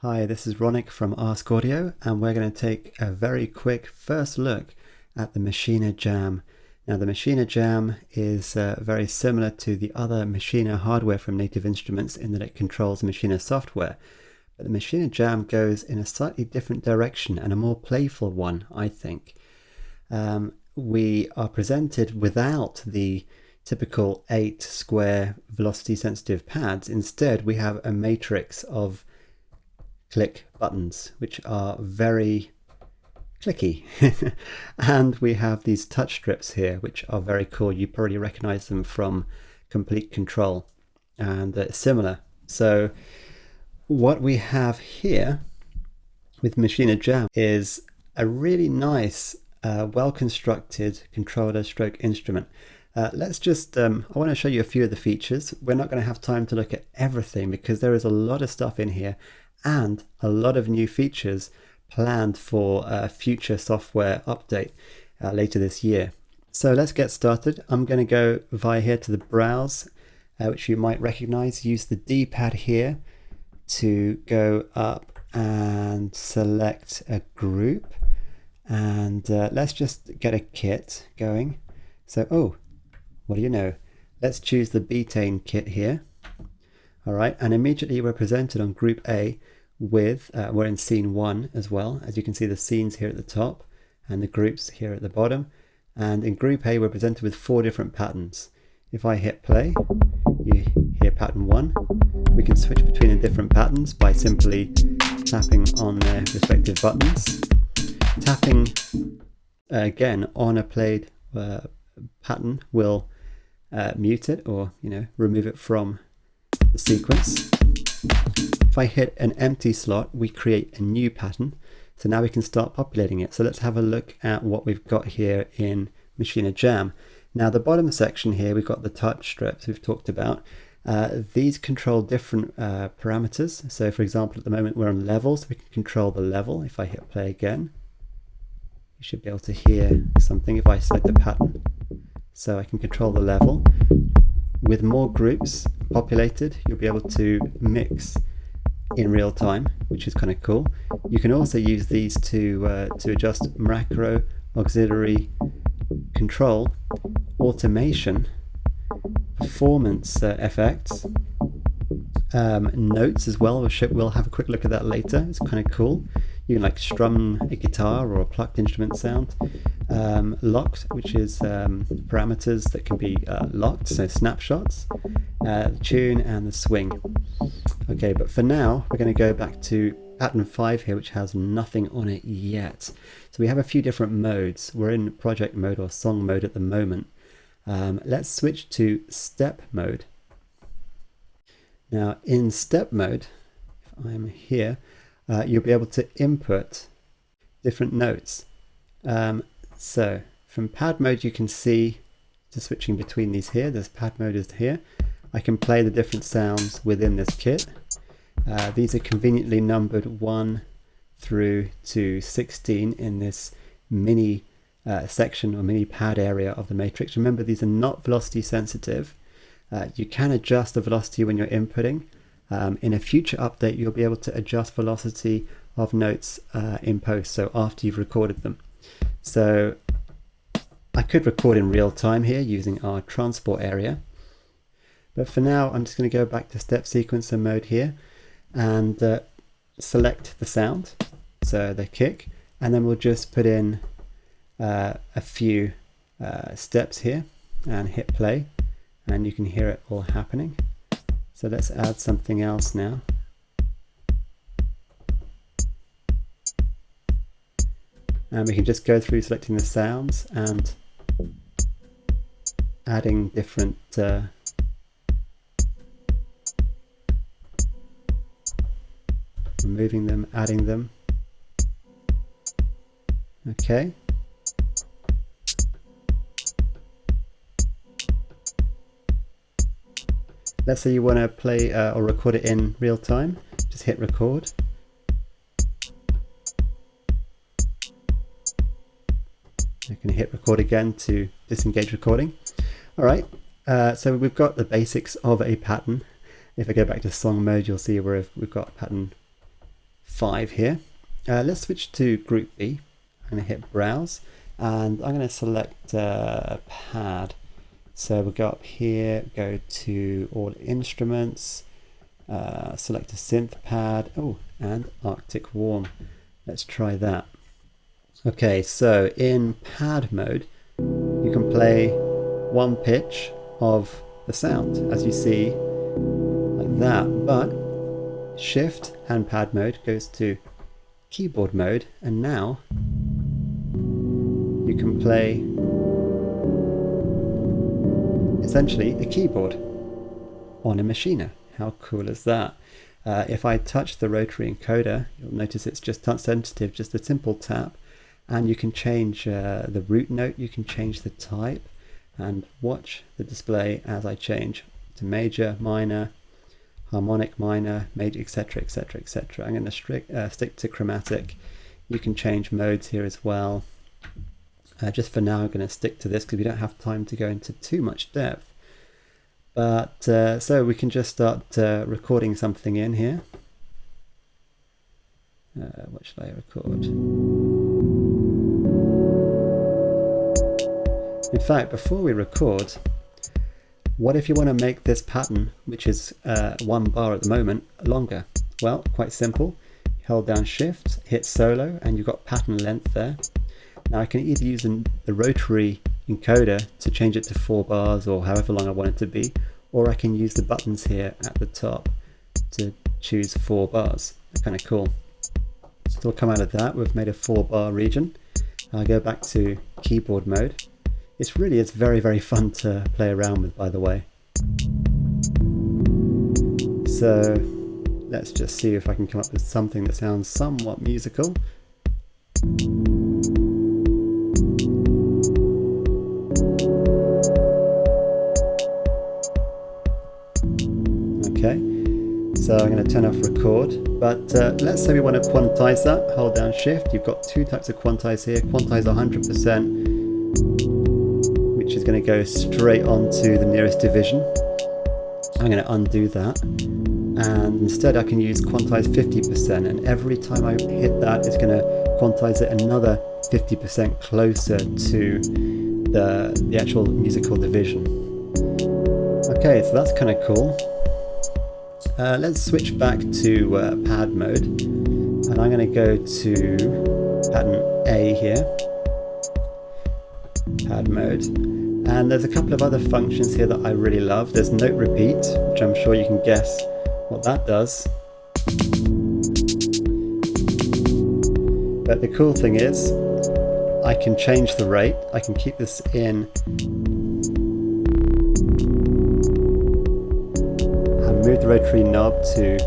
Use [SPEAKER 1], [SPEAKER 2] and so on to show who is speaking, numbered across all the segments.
[SPEAKER 1] Hi, this is Ronick from Ask.Audio, and we're going to take a very quick first look at the Maschine Jam. Now, the Maschine Jam is very similar to the other Maschine hardware from Native Instruments in that it controls Maschine software. But the Maschine Jam goes in a slightly different direction and a more playful one, I think. We are presented without the typical 8 square velocity sensitive pads. Instead, we have a matrix of click buttons, which are very clicky. And we have these touch strips here, which are very cool. You probably recognize them from Complete Control, and similar. So what we have here with Maschine Jam is a really nice, well-constructed controller stroke instrument. Let's just, I want to show you a few of the features. We're not going to have time to look at everything because there is a lot of stuff in here and a lot of new features planned for a future software update later this year. So let's get started. I'm going to go via here to the browse, which you might recognize. Use the D-pad here to go up and select a group. And let's just get a kit going. So, what do you know? Let's choose the betaine kit here. All right, and immediately we're presented on Group A with, we're in Scene 1 as well. As you can see, the scenes here at the top and the groups here at the bottom. And in Group A, we're presented with 4 different patterns. If I hit play, you hear pattern 1. We can switch between the different patterns by simply tapping on their respective buttons. Tapping again on a played pattern will mute it or remove it from the sequence. If I hit an empty slot, we create a new pattern. So now we can start populating it. So let's have a look at what we've got here in Maschine Jam. Now the bottom section here, we've got the touch strips we've talked about. These control different parameters. So for example, at the moment we're on level, so we can control the level. If I hit play again, you should be able to hear something if I select the pattern. So I can control the level. With more groups populated, you'll be able to mix in real time, which is kind of cool. You can also use these to adjust macro, auxiliary, control, automation, performance effects, notes as well. We'll have a quick look at that later. It's kind of cool. You can like strum a guitar or a plucked instrument sound. Locked, which is parameters that can be locked, so snapshots, the tune and the swing. Okay, but for now we're going to go back to pattern 5 here, which has nothing on it yet. So we have a few different modes. We're in project mode or song mode at the moment. Let's switch to step mode. Now in step mode, if I'm here, you'll be able to input different notes. So from pad mode, you can see, just switching between these here, this pad mode is here. I can play the different sounds within this kit. These are conveniently numbered 1 through to 16 in this mini section or mini pad area of the matrix. Remember, these are not velocity sensitive. You can adjust the velocity when you're inputting. In a future update, you'll be able to adjust velocity of notes in post, so after you've recorded them. So I could record in real time here using our transport area. But for now, I'm just going to go back to step sequencer mode here and select the sound, so the kick, and then we'll just put in a few steps here and hit play, and you can hear it all happening. So let's add something else now. And we can just go through selecting the sounds and adding different removing them, adding them. Okay. Let's say you want to play or record it in real time. Just hit record. I can hit record again to disengage recording. All right, so we've got the basics of a pattern. If I go back to song mode, you'll see where we've got pattern 5 here. Let's switch to group B. I'm going to hit browse and I'm going to select pad. So we'll go up here, go to all instruments, select a synth pad, and Arctic Warm. Let's try that. Okay, so in pad mode, you can play one pitch of the sound, as you see, like that. But shift and pad mode goes to keyboard mode, and now you can play essentially a keyboard on a Maschine. How cool is that? If I touch the rotary encoder, you'll notice it's just touch sensitive, just a simple tap, and you can change the root note, you can change the type, and watch the display as I change to major, minor, harmonic, minor, major, etc, etc, etc. I'm going to stick to chromatic. You can change modes here as well. Just for now I'm going to stick to this because we don't have time to go into too much depth. But so we can just start recording something in here. What should I record? In fact, before we record, what if you want to make this pattern, which is 1 bar at the moment, longer? Well, quite simple. Hold down shift, hit solo, and you've got pattern length there. Now I can either use the rotary encoder to change it to 4 bars or however long I want it to be, or I can use the buttons here at the top to choose 4 bars. Kind of cool. So we'll come out of that. We've made a 4 bar region. I'll go back to keyboard mode. It's very, very fun to play around with, by the way. So let's just see if I can come up with something that sounds somewhat musical. Okay, so I'm going to turn off record, but let's say we want to quantize that. Hold down shift. You've got 2 types of quantize here. Quantize 100%, which is going to go straight onto the nearest division. I'm going to undo that, and instead I can use quantize 50%, and every time I hit that it's going to quantize it another 50% closer to the actual musical division. Okay, so that's kind of cool. Let's switch back to pad mode, and I'm going to go to pattern A here, pad mode, and there's a couple of other functions here that I really love. There's note repeat, which I'm sure you can guess what that does. But the cool thing is I can change the rate. I can keep this in and move the rotary knob to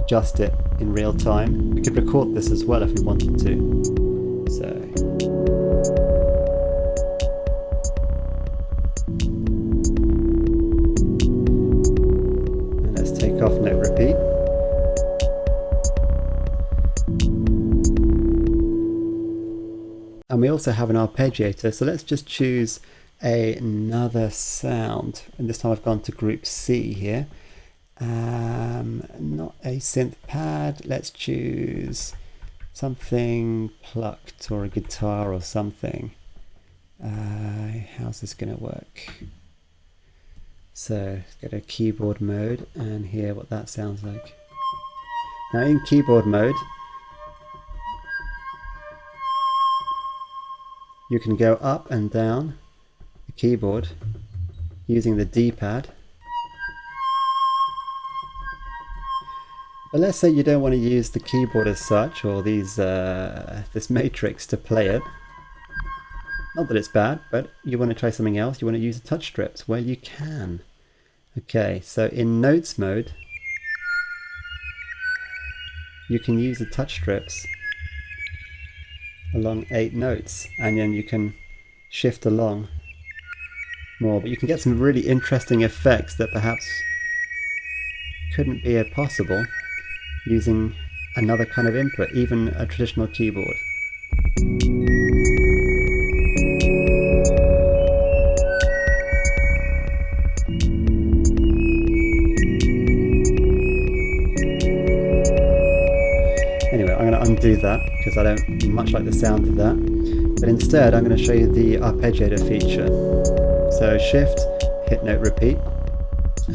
[SPEAKER 1] adjust it in real time. We could record this as well if we wanted to. So off note repeat. And we also have an arpeggiator, so let's just choose another sound, and this time I've gone to group C here. Not a synth pad, let's choose something plucked or a guitar or something. How's this going to work? So let's go to keyboard mode and hear what that sounds like. Now in keyboard mode, you can go up and down the keyboard using the D-pad. But let's say you don't want to use the keyboard as such, or these this matrix to play it. Not that it's bad, but you want to try something else. You want to use the touch strips. Well, you can. Okay, so in notes mode, you can use the touch strips along 8 notes, and then you can shift along more, but you can get some really interesting effects that perhaps couldn't be possible using another kind of input, even a traditional keyboard. do that because I don't much like the sound of that. But instead I'm going to show you the Arpeggiator feature. So Shift, hit Note Repeat,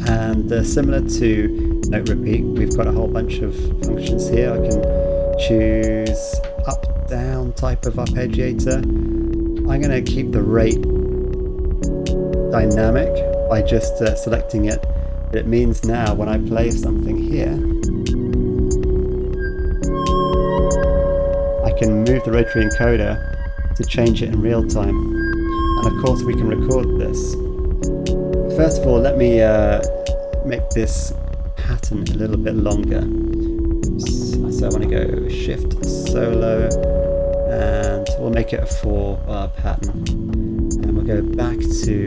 [SPEAKER 1] and similar to Note Repeat, we've got a whole bunch of functions here. I can choose up, down type of Arpeggiator. I'm going to keep the rate dynamic by just selecting it. But it means now when I play something here, I can move the rotary encoder to change it in real time. And of course we can record this. First of all, let me make this pattern a little bit longer. So I want to go Shift, Solo, and we'll make it a 4-bar pattern. And we'll go back to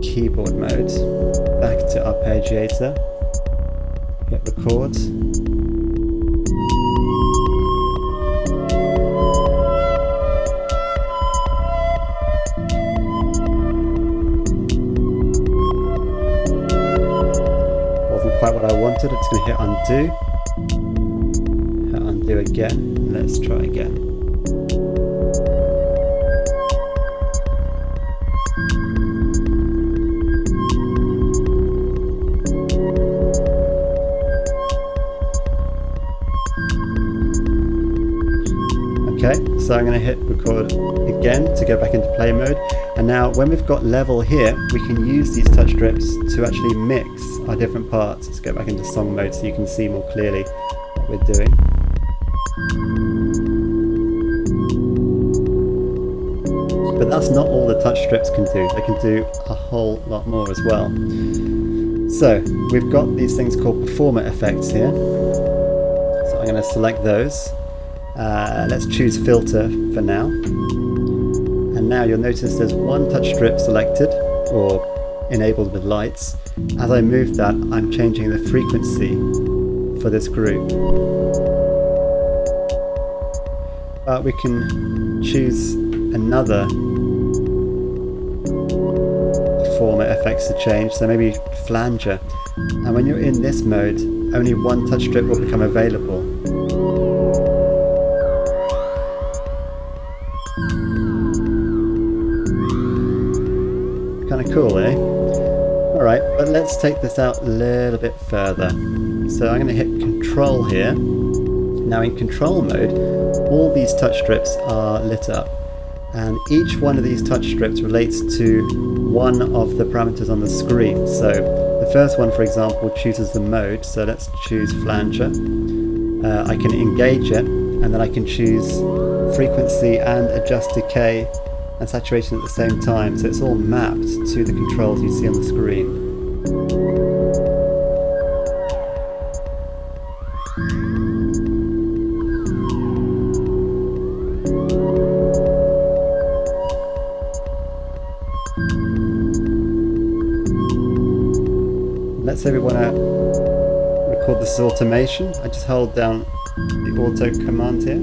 [SPEAKER 1] keyboard mode, back to Arpeggiator, hit Record. Quite what I wanted. I'm just going to hit undo. Hit undo again. And let's try again. Okay, so I'm going to hit record again to go back into play mode. And now when we've got level here, we can use these touch strips to actually mix our different parts. Let's go back into song mode so you can see more clearly what we're doing. But that's not all the touch strips can do. They can do a whole lot more as well. So we've got these things called performer effects here. So I'm going to select those. Let's choose filter for now. And now you'll notice there's one touch strip selected or enabled with lights. As I move that, I'm changing the frequency for this group. But we can choose another performer effects to change, so maybe flanger. And when you're in this mode, only one touch strip will become available. Kind of cool, eh? Alright, but let's take this out a little bit further. So I'm going to hit Control here. Now in Control mode, all these touch strips are lit up. And each one of these touch strips relates to one of the parameters on the screen. So the first one, for example, chooses the mode. So let's choose flanger. I can engage it, and then I can choose frequency and adjust decay and saturation at the same time, so it's all mapped to the controls you see on the screen. Let's say we want to record this as automation. I just hold down the auto command here.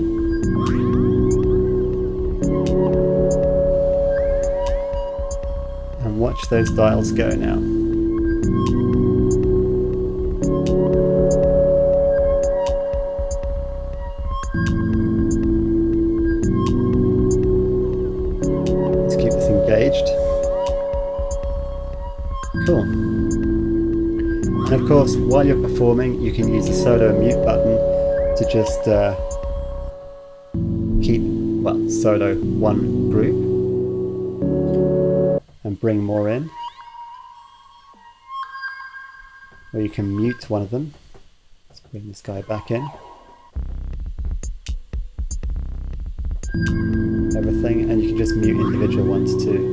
[SPEAKER 1] And watch those dials go now. Let's keep this engaged. Cool. And of course, while you're performing, you can use the solo and mute button to just keep, well, solo one group and bring more in. Or you can mute one of them. Let's bring this guy back in. Everything, and you can just mute individual ones too.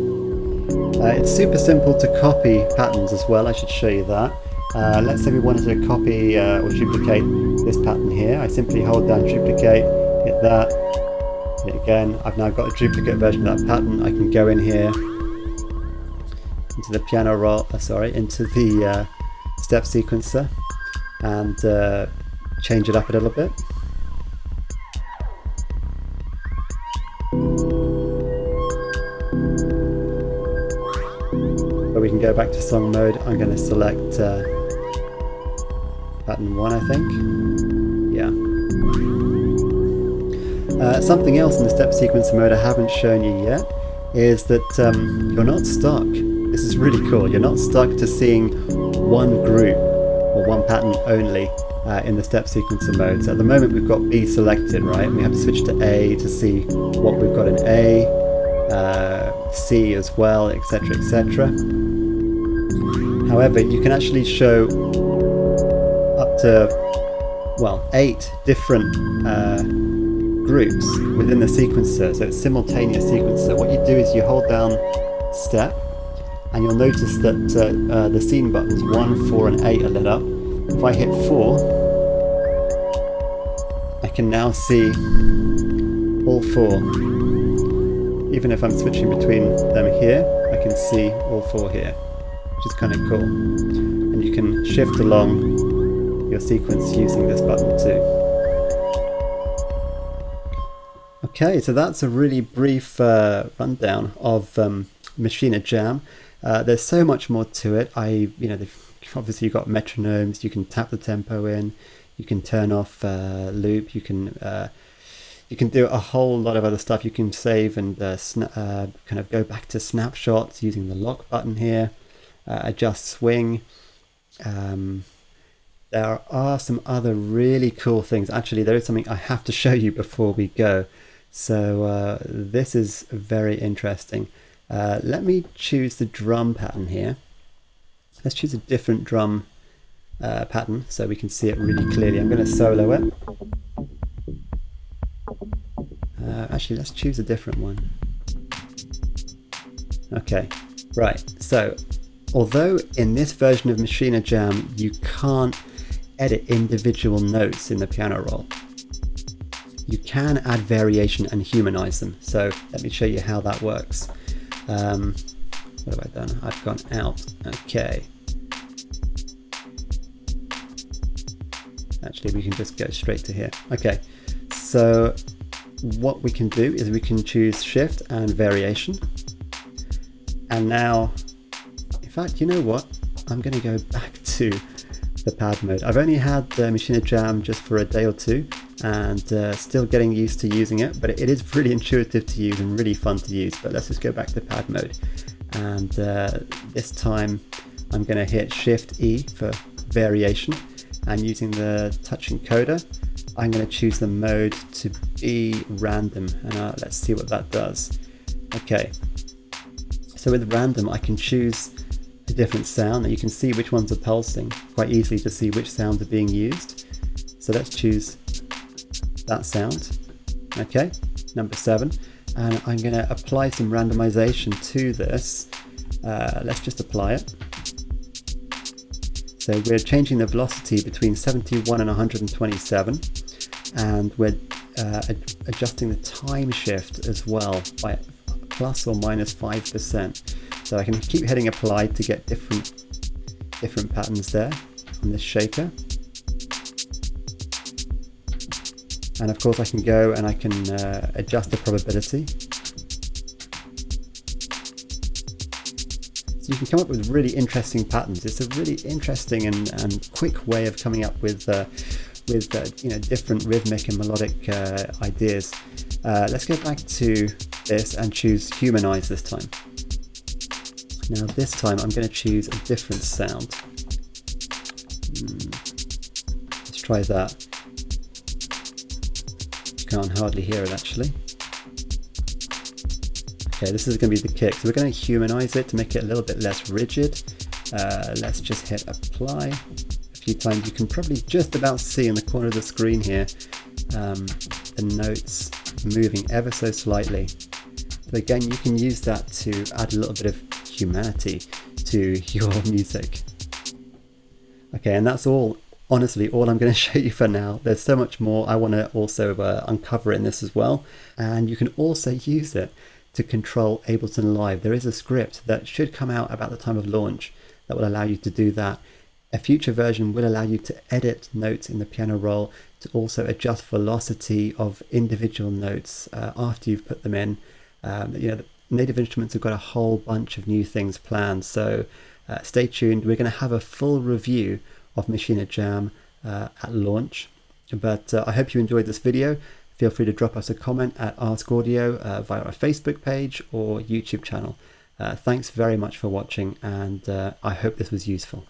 [SPEAKER 1] It's super simple to copy patterns as well, I should show you that. Let's say we wanted to copy or duplicate this pattern here. I simply hold down duplicate, hit that, hit it again. I've now got a duplicate version of that pattern. I can go in here into the piano roll, into the step sequencer and change it up a little bit. But we can go back to song mode. I'm going to select pattern 1, I think. Yeah. Something else in the step sequencer mode I haven't shown you yet is that you're not stuck. This is really cool. You're not stuck to seeing one group or one pattern only in the step sequencer mode. So at the moment we've got B selected, right? And we have to switch to A to see what we've got in A, C as well, etc., etc. However, you can actually show up to, well, 8 different groups within the sequencer, so it's simultaneous sequencer. What you do is you hold down step, and you'll notice that the scene buttons 1, 4 and 8 are lit up. If I hit 4, I can now see all 4. Even if I'm switching between them here, I can see all 4 here, which is kind of cool. And you can shift along your sequence using this button too. Okay, so that's a really brief rundown of Maschine Jam. There's so much more to it. Obviously you've got metronomes. You can tap the tempo in. You can turn off loop. You can do a whole lot of other stuff. You can save and kind of go back to snapshots using the lock button here. Adjust swing. There are some other really cool things. Actually, there is something I have to show you before we go. So this is very interesting. Let me choose the drum pattern here. Let's choose a different drum pattern so we can see it really clearly. I'm going to solo it. Actually, let's choose a different one. Okay, right. So although in this version of Maschine Jam you can't edit individual notes in the piano roll, you can add variation and humanize them. So let me show you how that works. What have I done? I've gone out. Okay. Actually, we can just go straight to here. Okay. So what we can do is we can choose shift and variation. And now, in fact, you know what? I'm going to go back to the pad mode. I've only had Maschine Jam just for a day or two, and still getting used to using it, but it is really intuitive to use and really fun to use. But let's just go back to pad mode, and this time I'm going to hit Shift E for variation, and using the touch encoder I'm going to choose the mode to be random, and let's see what that does. Okay, so with random I can choose a different sound, and you can see which ones are pulsing quite easily to see which sounds are being used. So let's choose that sound. Okay, number 7, and I'm going to apply some randomization to this. Let's just apply it. So we're changing the velocity between 71 and 127, and we're adjusting the time shift as well by plus or minus 5%. So I can keep hitting apply to get different patterns there on this shaker. And of course I can go and I can adjust the probability. So you can come up with really interesting patterns. It's a really interesting and quick way of coming up with different rhythmic and melodic ideas. Let's go back to this and choose humanize this time. Now this time I'm going to choose a different sound. Let's try that. You can't hardly hear it actually. Okay, this is going to be the kick. So we're going to humanize it to make it a little bit less rigid. Let's just hit apply a few times. You can probably just about see in the corner of the screen here the notes moving ever so slightly. So again, you can use that to add a little bit of humanity to your music. Okay, and that's all, honestly, all I'm going to show you for now. There's so much more I want to also uncover in this as well. And you can also use it to control Ableton Live. There is a script that should come out about the time of launch that will allow you to do that. A future version will allow you to edit notes in the piano roll, to also adjust velocity of individual notes after you've put them in. The Native Instruments have got a whole bunch of new things planned, so stay tuned. We're going to have a full review of Maschine Jam at launch, but I hope you enjoyed this video. feel free to drop us a comment at Ask.Audio via our Facebook page or YouTube channel. Thanks very much for watching, and I hope this was useful.